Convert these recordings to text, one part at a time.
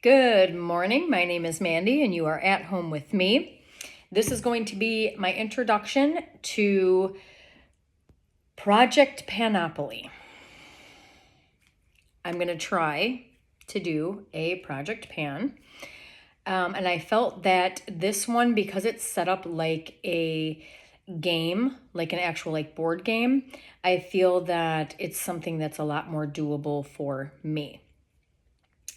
Good morning. My name is Mandy and you are at home with me. This is going to be my introduction to Project Panoply. I'm going to try to do a Project Pan. And I felt that this one, because it's set up like a game, like an actual like board game, I feel that it's something that's a lot more doable for me.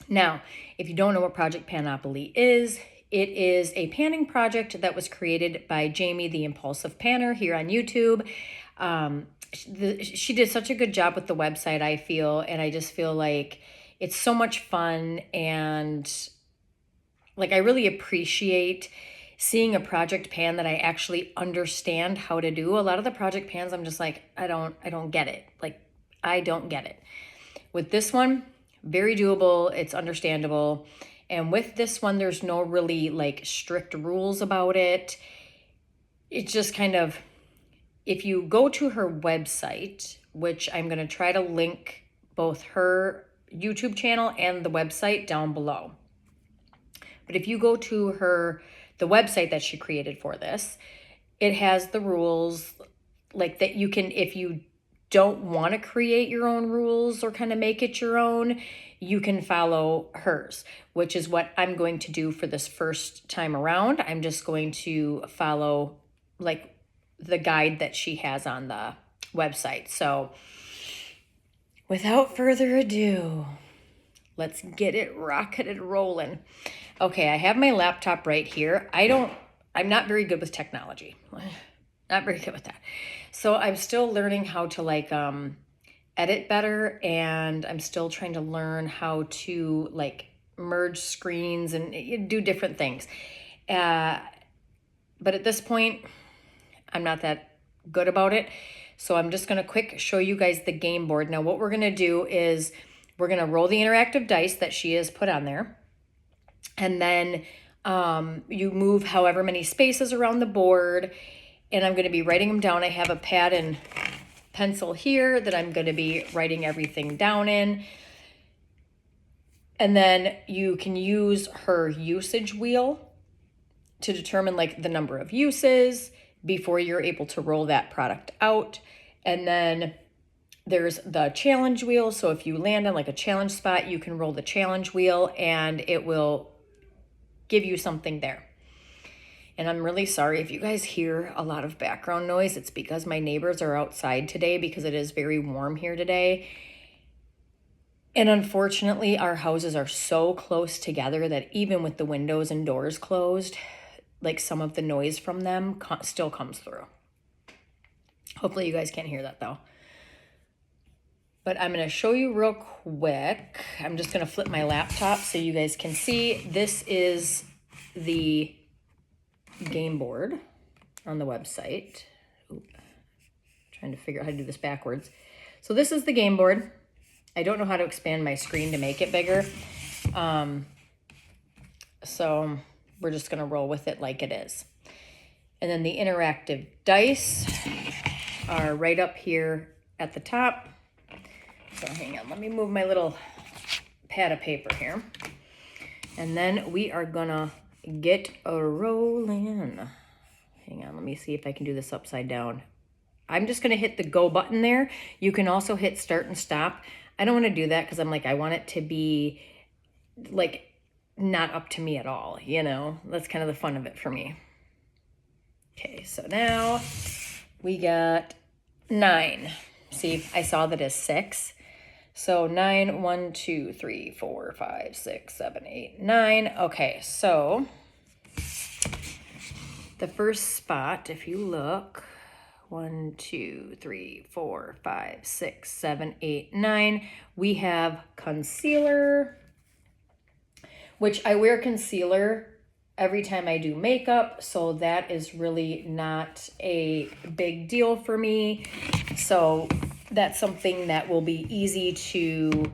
Now, if you don't know what Project Panoply is, it is a panning project that was created by Jamie, the Impulsive Panner, here on YouTube. She did such a good job with the website, I feel, and I just feel like it's so much fun, and like I really appreciate seeing a project pan that I actually understand how to do. A lot of the project pans, I'm just like, I don't get it. Like, I don't get it. With this one, very doable, it's understandable. And with this one, there's no really like strict rules about it. It's just kind of, if you go to her website, which I'm going to try to link both her YouTube channel and the website down below. But if you go to the website that she created for this, it has the rules like that you can, if you don't want to create your own rules or kind of make it your own, you can follow hers, which is what I'm going to do for this first time around. I'm just going to follow like the guide that she has on the website. So without further ado, let's get it rocketed rolling. Okay, I have my laptop right here. I'm not very good with technology. Not very good with that. So I'm still learning how to like edit better, and I'm still trying to learn how to like merge screens and do different things. But at this point, I'm not that good about it. So I'm just gonna quick show you guys the game board. Now what we're gonna do is we're gonna roll the interactive dice that she has put on there. And then you move however many spaces around the board, and I'm going to be writing them down. I have a pad and pencil here that I'm going to be writing everything down in. And then you can use her usage wheel to determine like the number of uses before you're able to roll that product out. And then there's the challenge wheel. So if you land on like a challenge spot, you can roll the challenge wheel and it will give you something there. And I'm really sorry if you guys hear a lot of background noise. It's because my neighbors are outside today because it is very warm here today. And unfortunately, our houses are so close together that even with the windows and doors closed, like some of the noise from them still comes through. Hopefully you guys can't hear that though. But I'm going to show you real quick. I'm just going to flip my laptop so you guys can see. This is the game board on the website. Ooh, trying to figure out how to do this backwards. So this is the game board. I don't know how to expand my screen to make it bigger. So we're just going to roll with it like it is. And then the interactive dice are right up here at the top. So hang on, let me move my little pad of paper here. And then we are gonna get a rolling. Hang on, let me see if I can do this upside down. I'm just gonna hit the go button there. You can also hit start and stop. I don't wanna do that because I'm like, I want it to be like not up to me at all, you know? That's kind of the fun of it for me. Okay, so now we got 9. See, I saw that as 6. So 9, 1, 2, 3, 4, 5, 6, 7, 8, 9. Okay, so the first spot, if you look, 1, 2, 3, 4, 5, 6, 7, 8, 9, we have concealer, which I wear concealer every time I do makeup, so that is really not a big deal for me. So that's something that will be easy to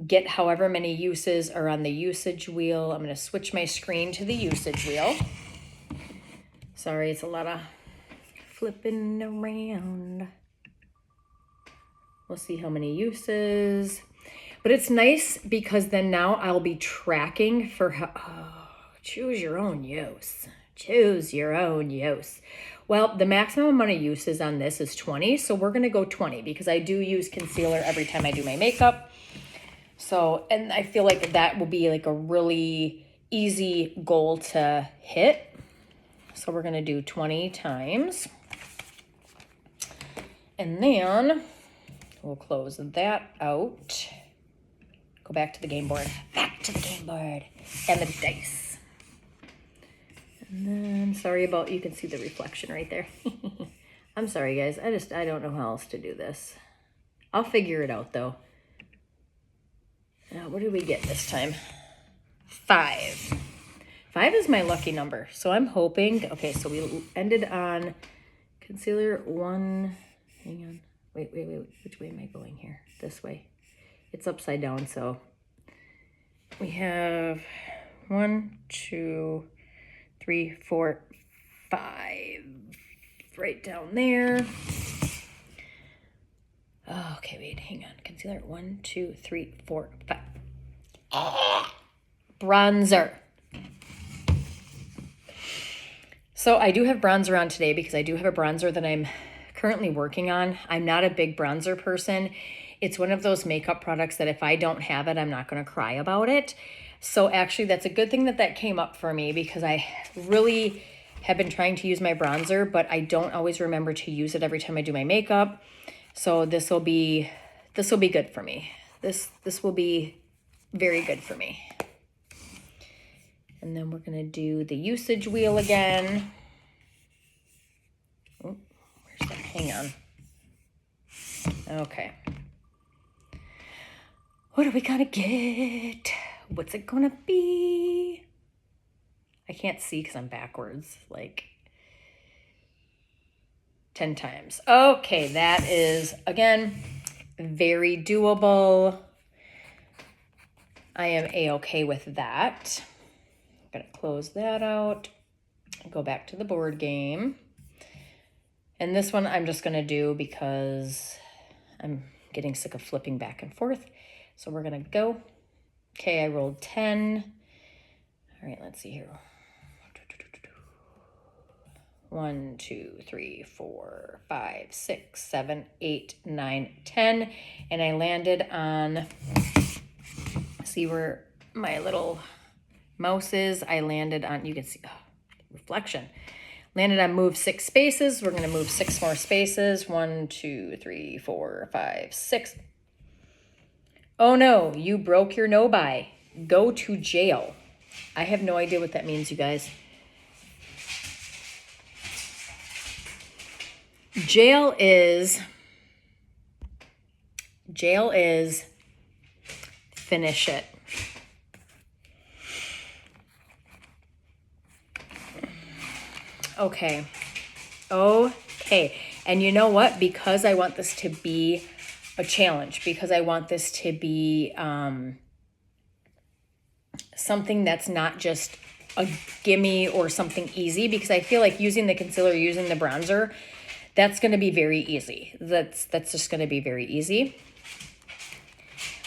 get however many uses are on the usage wheel. I'm going to switch my screen to the usage wheel. Sorry, it's a lot of flipping around. We'll see how many uses. But it's nice because then now I'll be tracking for how, oh, choose your own use. Choose your own use. Well, the maximum amount of uses on this is 20, so we're going to go 20 because I do use concealer every time I do my makeup. So, and I feel like that will be like a really easy goal to hit. So we're going to do 20 times. And then we'll close that out. Go back to the game board. Back to the game board. And the dice. And then, sorry about, you can see the reflection right there. I'm sorry, guys. I don't know how else to do this. I'll figure it out, though. Now, what did we get this time? 5. 5 is my lucky number. So I'm hoping, okay, so we ended on concealer 1. Hang on. Wait. Which way am I going here? This way. It's upside down, so we have 1, 2, 3, 4, 5 right down there. Oh, okay, wait, hang on. Concealer 1, 2, 3, 4, 5. Bronzer. So I do have bronzer on today because I do have a bronzer that I'm currently working on. I'm not a big bronzer person. It's one of those makeup products that if I don't have it, I'm not going to cry about it. So actually that's a good thing that that came up for me because I really have been trying to use my bronzer, but I don't always remember to use it every time I do my makeup. So this will be good for me. This will be very good for me. And then we're going to do the usage wheel again. Oh, where's that? Hang on. Okay. What are we going to get? What's it going to be? I can't see because I'm backwards, like 10 times. Okay, that is, again, very doable. I am A-okay with that. I'm going to close that out. Go back to the board game. And this one I'm just going to do because I'm getting sick of flipping back and forth. So we're going to go. Okay, I rolled 10. All right, let's see here. 1, 2, 3, 4, 5, 6, 7, 8, 9, 10. And I landed on, see where my little mouse is? I landed on, you can see, reflection. Landed on move 6 spaces. We're going to move 6 more spaces. 1, 2, 3, 4, 5, 6. Oh no, you broke your no-buy. Go to jail. I have no idea what that means, you guys. Jail is finish it. Okay. And you know what? Because I want this to be a challenge, because I want this to be something that's not just a gimme or something easy, because I feel like using the concealer, using the bronzer, that's going to be very easy. That's just going to be very easy.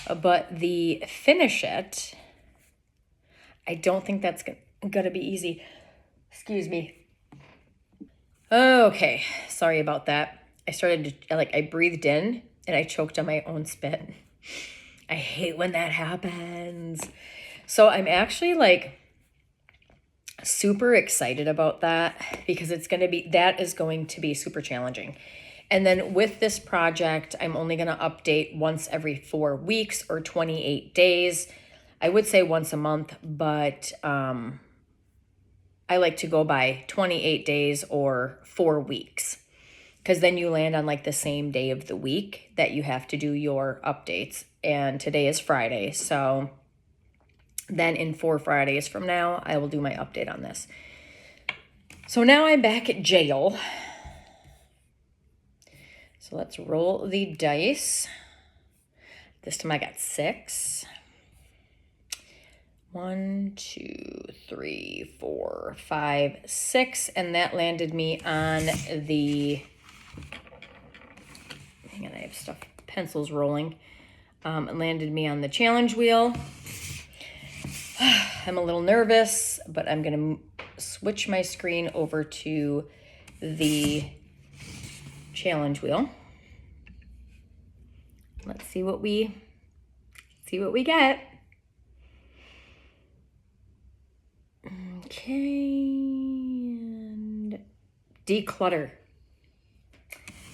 But the finish it, I don't think that's going to be easy. Excuse me. Okay, sorry about that. I breathed in and I choked on my own spit. I hate when that happens. So I'm actually like super excited about that because that is going to be super challenging. And then with this project, I'm only going to update once every 4 weeks or 28 days. I would say once a month, but I like to go by 28 days or 4 weeks, because then you land on like the same day of the week that you have to do your updates. And today is Friday, so then in 4 Fridays from now, I will do my update on this. So now I'm back at jail. So let's roll the dice. This time I got 6. 1, 2, 3, 4, 5, 6, and that landed me on the, hang on, I have pencils rolling, It landed me on the challenge wheel. I'm a little nervous, but I'm going to switch my screen over to the challenge wheel. Let's see what we get. Okay, and declutter.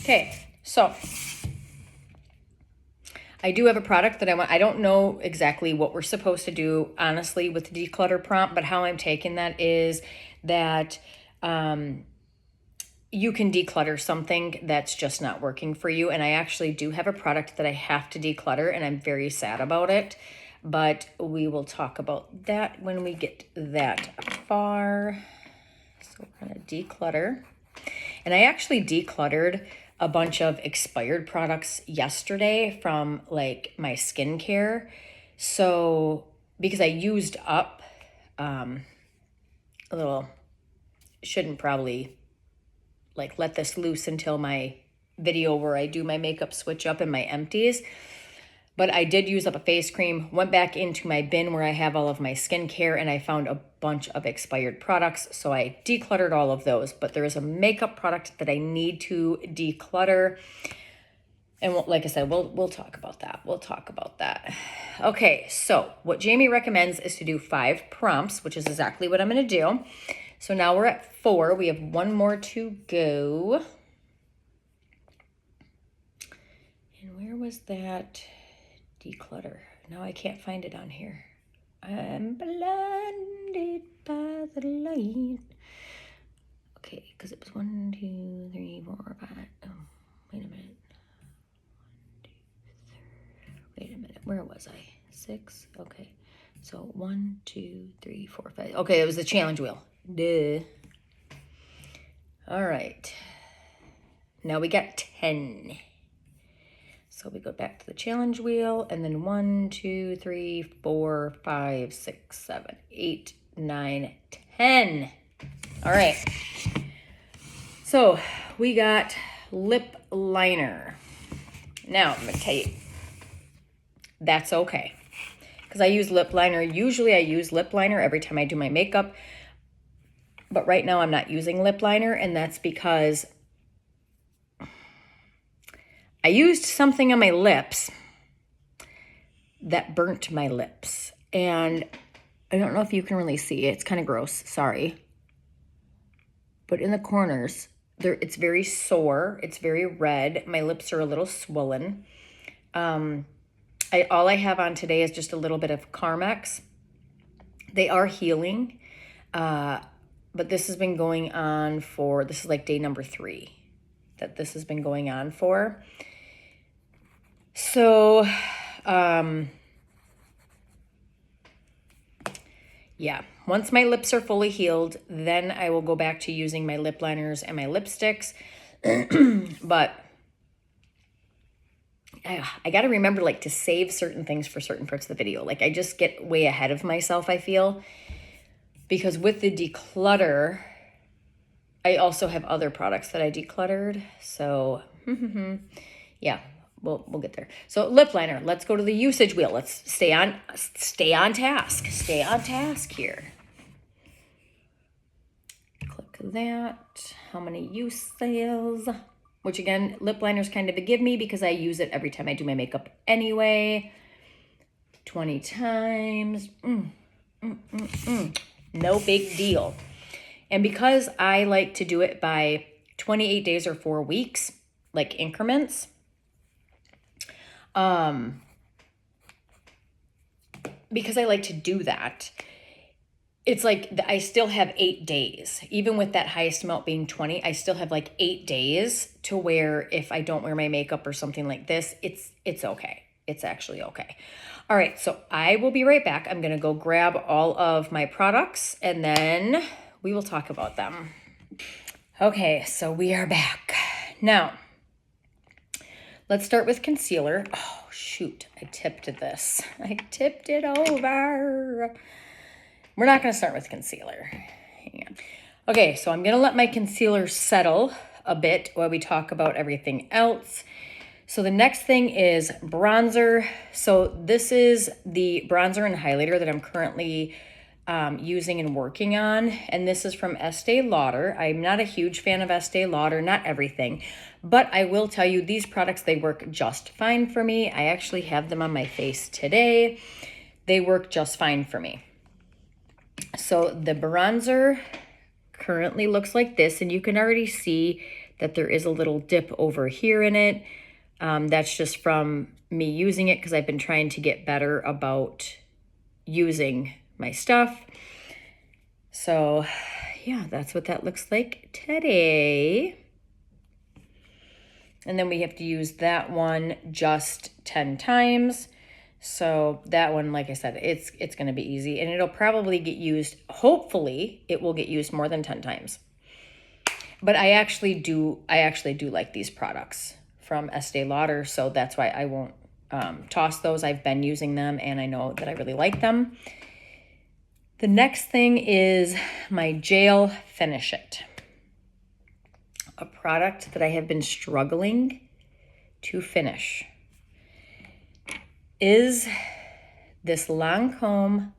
Okay, so I do have a product that I want. I don't know exactly what we're supposed to do, honestly, with the declutter prompt, but how I'm taking that is that you can declutter something that's just not working for you. And I actually do have a product that I have to declutter, and I'm very sad about it. But we will talk about that when we get that far. So we're going to declutter. And I actually decluttered a bunch of expired products yesterday from like my skincare. So because I used up a little, shouldn't probably like let this loose until my video where I do my makeup switch up and my empties. But I did use up a face cream, went back into my bin where I have all of my skincare, and I found a bunch of expired products. So I decluttered all of those. But there is a makeup product that I need to declutter. And like I said, we'll talk about that. We'll talk about that. Okay, so what Jamie recommends is to do 5 prompts, which is exactly what I'm going to do. So now we're at 4. We have 1 more to go. And where was that declutter? Now I can't find it on here. I'm blinded by the light. Okay, because it was 1, 2, 3, 4, 5. Oh, wait a minute. 1, 2, 3. Wait a minute. Where was I? 6. Okay. So 1, 2, 3, 4, 5. Okay, it was the challenge wheel. Duh. All right. Now we got 10. So we go back to the challenge wheel, and then 1, 2, 3, 4, 5, 6, 7, 8, 9, 10. All right. So we got lip liner. Now I'm gonna tell you, that's okay, because I use lip liner. Usually I use lip liner every time I do my makeup, but right now I'm not using lip liner, and that's because I used something on my lips that burnt my lips. And I don't know if you can really see it. It's kind of gross. Sorry. But in the corners, it's very sore. It's very red. My lips are a little swollen. All I have on today is just a little bit of Carmex. They are healing. But this has been going on for, this is like day number 3 that this has been going on for. So, yeah, once my lips are fully healed, then I will go back to using my lip liners and my lipsticks. But I got to remember like to save certain things for certain parts of the video. Like I just get way ahead of myself, I feel, because with the declutter, I also have other products that I decluttered. So, yeah. We'll get there. So lip liner, let's go to the usage wheel. Let's stay on task. Stay on task here. Click that. How many uses? Which again, lip liner's kind of a give me because I use it every time I do my makeup anyway. 20 times. No big deal. And because I like to do it by 28 days or 4 weeks, like increments, because I like to do that, it's like I still have 8 days. Even with that highest amount being 20, I still have like 8 days to where if I don't wear my makeup or something like this, it's okay. It's actually okay. All right, so I will be right back. I'm going to go grab all of my products and then we will talk about them. Okay, so we are back. Now, let's start with concealer. Oh, shoot. I tipped this. I tipped it over. We're not going to start with concealer. Hang on. Okay, so I'm going to let my concealer settle a bit while we talk about everything else. So the next thing is bronzer. So this is the bronzer and highlighter that I'm currently using and working on. And this is from Estee Lauder. I'm not a huge fan of Estee Lauder, not everything. But I will tell you, these products, they work just fine for me. I actually have them on my face today. They work just fine for me. So the bronzer currently looks like this, and you can already see that there is a little dip over here in it. That's just from me using it because I've been trying to get better about using my stuff. So yeah, that's what that looks like today. And then we have to use that one just 10 times. So that one, like I said, it's going to be easy, and it'll probably get used. Hopefully it will get used more than 10 times. But I actually do like these products from Estee Lauder, so that's why I won't toss those. I've been using them, and I know that I really like them. The next thing is my Gel Finish It, a product that I have been struggling to finish. Is this Lancome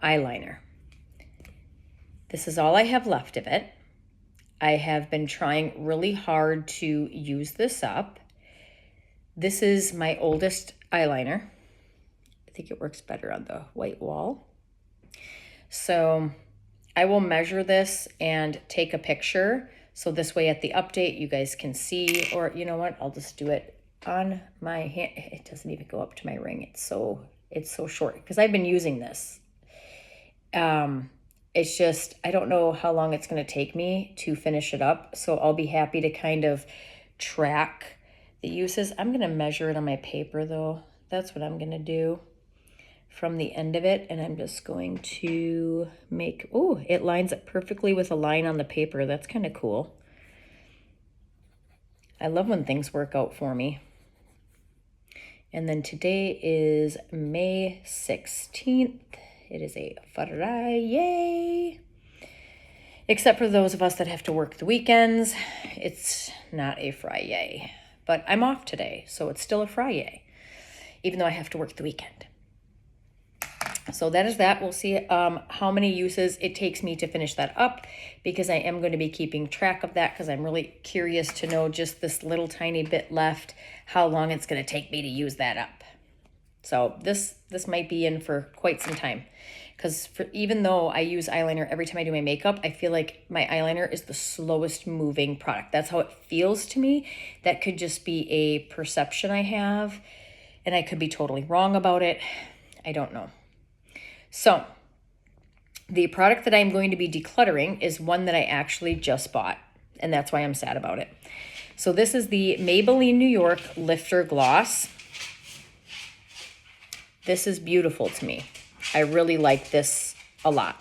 eyeliner. This is all I have left of it. I have been trying really hard to use this up. This is my oldest eyeliner. I think it works better on the white wall. So I will measure this and take a picture. So this way at the update, you guys can see, or you know what, I'll just do it on my hand. It doesn't even go up to my ring. It's so short because I've been using this. It's just, I don't know how long it's going to take me to finish it up. So I'll be happy to kind of track the uses. I'm going to measure it on my paper though. That's what I'm going to do from the end of it. And I'm just going to make, oh, it lines up perfectly with a line on the paper. That's kind of cool. I love when things work out for me. And then today is May 16th. It is a Friday. Except for those of us that have to work the weekends, it's not a Friday. But I'm off today, so it's still a Friday, even though I have to work the weekend. So that is that. We'll see how many uses it takes me to finish that up, because I am going to be keeping track of that because I'm really curious to know just this little tiny bit left, how long it's going to take me to use that up. So this might be in for quite some time, because even though I use eyeliner every time I do my makeup, I feel like my eyeliner is the slowest moving product. That's how it feels to me. That could just be a perception I have, and I could be totally wrong about it. I don't know. So the product that I'm going to be decluttering is one that I actually just bought, and that's why I'm sad about it. So this is the Maybelline New York Lifter Gloss. This is beautiful to me. I really like this a lot.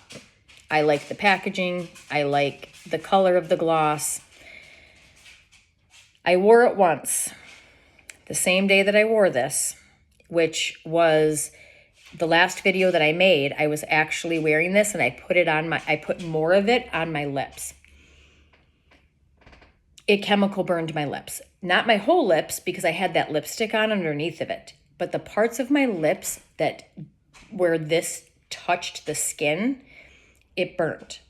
I like the packaging. I like the color of the gloss. I wore it once, the same day that I wore this, which was the last video that I made. I was actually wearing this, and I put more of it on my lips. It chemical burned my lips. Not my whole lips, because I had that lipstick on underneath of it, but the parts of my lips where this touched the skin, it burnt.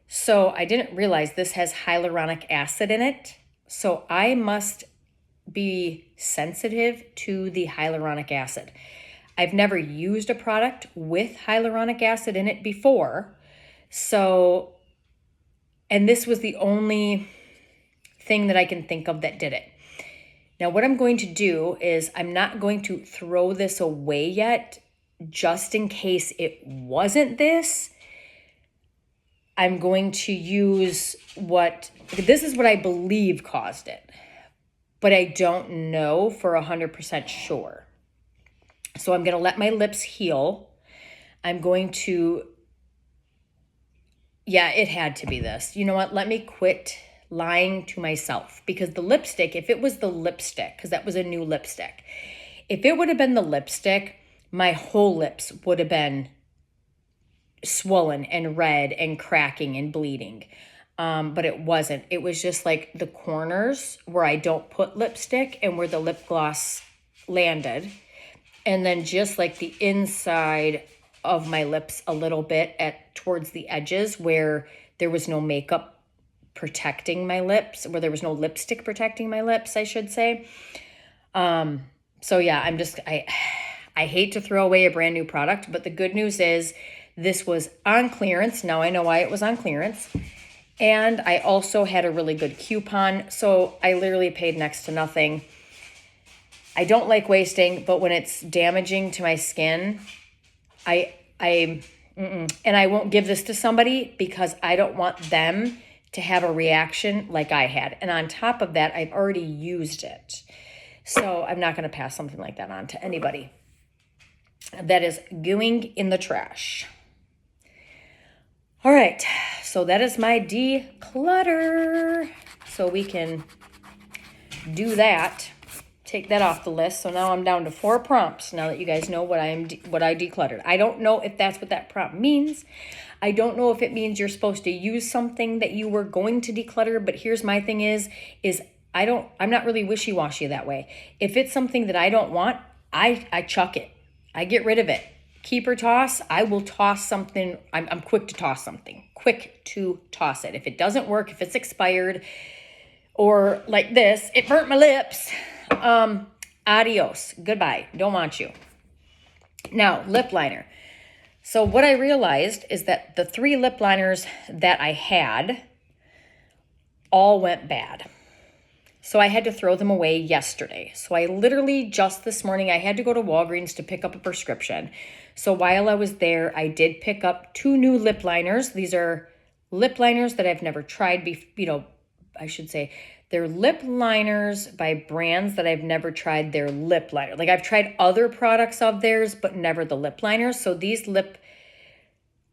So I didn't realize this has hyaluronic acid in it. So I must be sensitive to the hyaluronic acid. I've never used a product with hyaluronic acid in it before. So, and this was the only thing that I can think of that did it. Now, what I'm going to do is I'm not going to throw this away yet, just in case it wasn't this. I'm going to use this is what I believe caused it, but I don't know for 100% sure. So I'm going to let my lips heal. I'm going to, yeah, it had to be this. You know what? Let me quit lying to myself, because the lipstick, if it was the lipstick, because that was a new lipstick, if it would have been the lipstick, my whole lips would have been swollen and red and cracking and bleeding. but it wasn't. It was just like the corners where I don't put lipstick and where the lip gloss landed. And then just like the inside of my lips a little bit towards the edges where there was no makeup protecting my lips, where there was no lipstick protecting my lips, I should say. So yeah, I hate to throw away a brand new product, but the good news is this was on clearance. Now I know why it was on clearance. And I also had a really good coupon. So I literally paid next to nothing. I don't like wasting, but when it's damaging to my skin, and I won't give this to somebody because I don't want them to have a reaction like I had. And on top of that, I've already used it. So I'm not going to pass something like that on to anybody. That is going in the trash. All right, so that is my declutter. So we can do that. Take that off the list. So now I'm down to 4 prompts. Now that you guys know what I decluttered. I don't know if that's what that prompt means. I don't know if it means you're supposed to use something that you were going to declutter. But here's my thing is I'm not really wishy-washy that way. If it's something that I don't want, I chuck it. I get rid of it. Keep or toss, I will toss something. I'm quick to toss something. Quick to toss it. If it doesn't work, if it's expired, or like this, it burnt my lips. Adios. Goodbye. Don't want you. Now, lip liner. So what I realized is that the 3 lip liners that I had all went bad. So I had to throw them away yesterday. So I literally just this morning, I had to go to Walgreens to pick up a prescription. So while I was there, I did pick up 2 new lip liners. These are lip liners that I've never tried before. I should say they're lip liners by brands that I've never tried their lip liner. Like I've tried other products of theirs, but never the lip liners. So these lip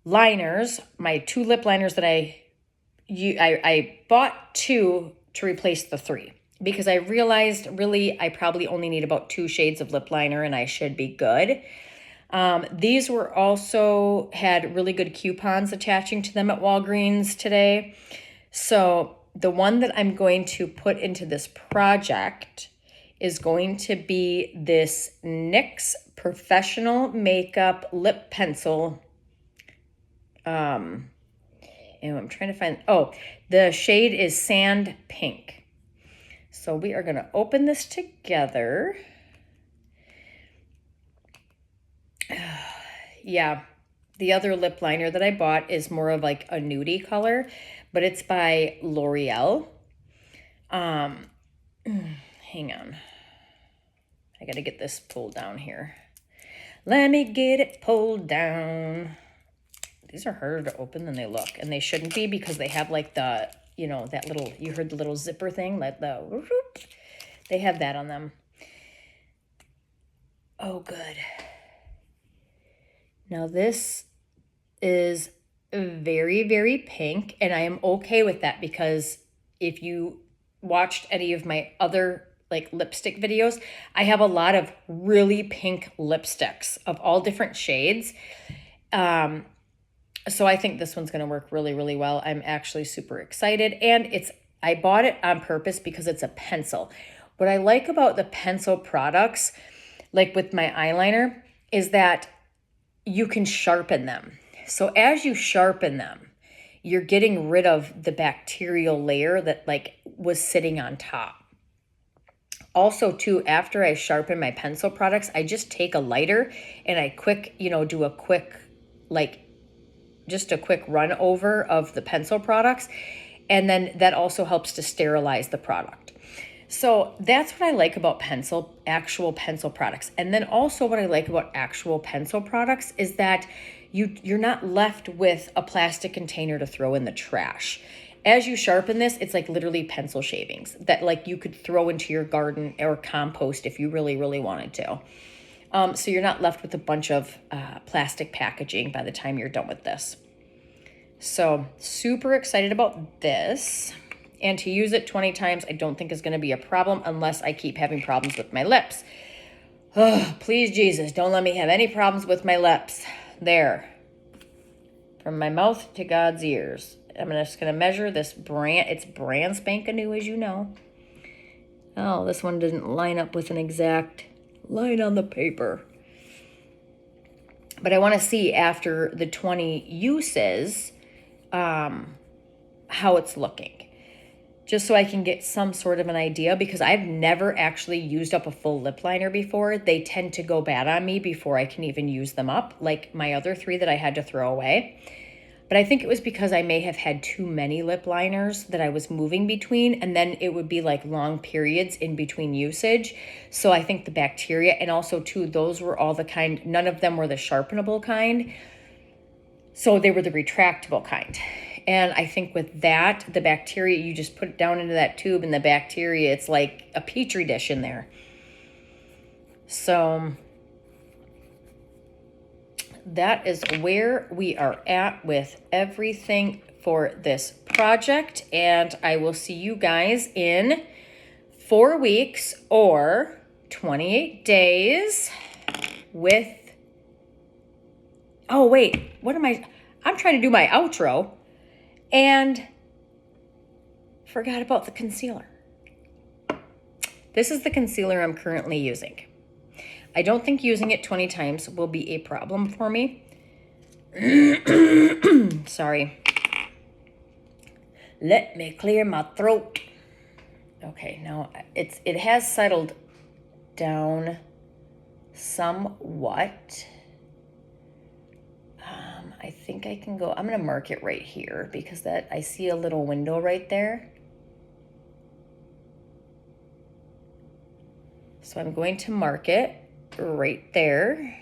liners, my 2 lip liners that I bought 2 to replace the 3. Because I realized really I probably only need about 2 shades of lip liner and I should be good. These were also had really good coupons attaching to them at Walgreens today. So the one that I'm going to put into this project is going to be this NYX Professional Makeup Lip Pencil. And I'm trying to find, the shade is Sand Pink. So we are going to open this together. Yeah, the other lip liner that I bought is more of like a nudie color, but it's by L'Oreal. Hang on. I got to get this pulled down here. Let me get it pulled down. These are harder to open than they look, and they shouldn't be because they have like the, that little, you heard the little zipper thing, like they have that on them. Oh, good. Now this is very, very pink, and I am okay with that because if you watched any of my other like lipstick videos, I have a lot of really pink lipsticks of all different shades. So I think this one's going to work really, really well. I'm actually super excited, and I bought it on purpose because it's a pencil. What I like about the pencil products, like with my eyeliner, is that you can sharpen them. So as you sharpen them, you're getting rid of the bacterial layer that like was sitting on top. Also too, after I sharpen my pencil products, I just take a lighter and I do a quick, just a quick run over of the pencil products. And then that also helps to sterilize the product. So that's what I like about actual pencil products. And then also what I like about actual pencil products is that you're not left with a plastic container to throw in the trash. As you sharpen this, it's like literally pencil shavings that like you could throw into your garden or compost if you really, really wanted to. So you're not left with a bunch of plastic packaging by the time you're done with this. So super excited about this. And to use it 20 times, I don't think is going to be a problem unless I keep having problems with my lips. Oh, please, Jesus, don't let me have any problems with my lips. There. From my mouth to God's ears. I'm just going to measure this brand. It's brand spanking new, as you know. Oh, this one didn't line up with an exact line on the paper. But I want to see after the 20 uses how it's looking. Just so I can get some sort of an idea, because I've never actually used up a full lip liner before. They tend to go bad on me before I can even use them up, like my other 3 that I had to throw away. But I think it was because I may have had too many lip liners that I was moving between, and then it would be like long periods in between usage. So I think the bacteria, and also too, those were all the kind, none of them were the sharpenable kind. So they were the retractable kind. And I think with that, the bacteria, you just put it down into that tube, and the bacteria, it's like a petri dish in there. So that is where we are at with everything for this project. And I will see you guys in 4 weeks or 28 days with... Oh, wait. What am I... I'm trying to do my outro and forgot about the concealer. This is the concealer I'm currently using. I don't think using it 20 times will be a problem for me. Sorry. Let me clear my throat. Okay, now it has settled down somewhat. I think I can go, I'm going to mark it right here because that I see a little window right there. So I'm going to mark it right there.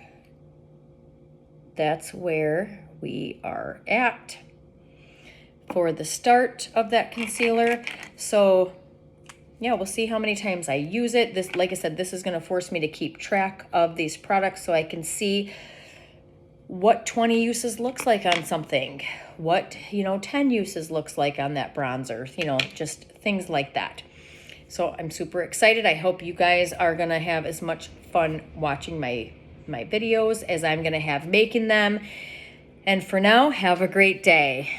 That's where we are at for the start of that concealer. So yeah, we'll see how many times I use it. This, like I said, this is going to force me to keep track of these products so I can see what 20 uses looks like on something, what, 10 uses looks like on that bronzer, just things like that. So I'm super excited. I hope you guys are going to have as much fun watching my videos as I'm going to have making them. And for now, have a great day.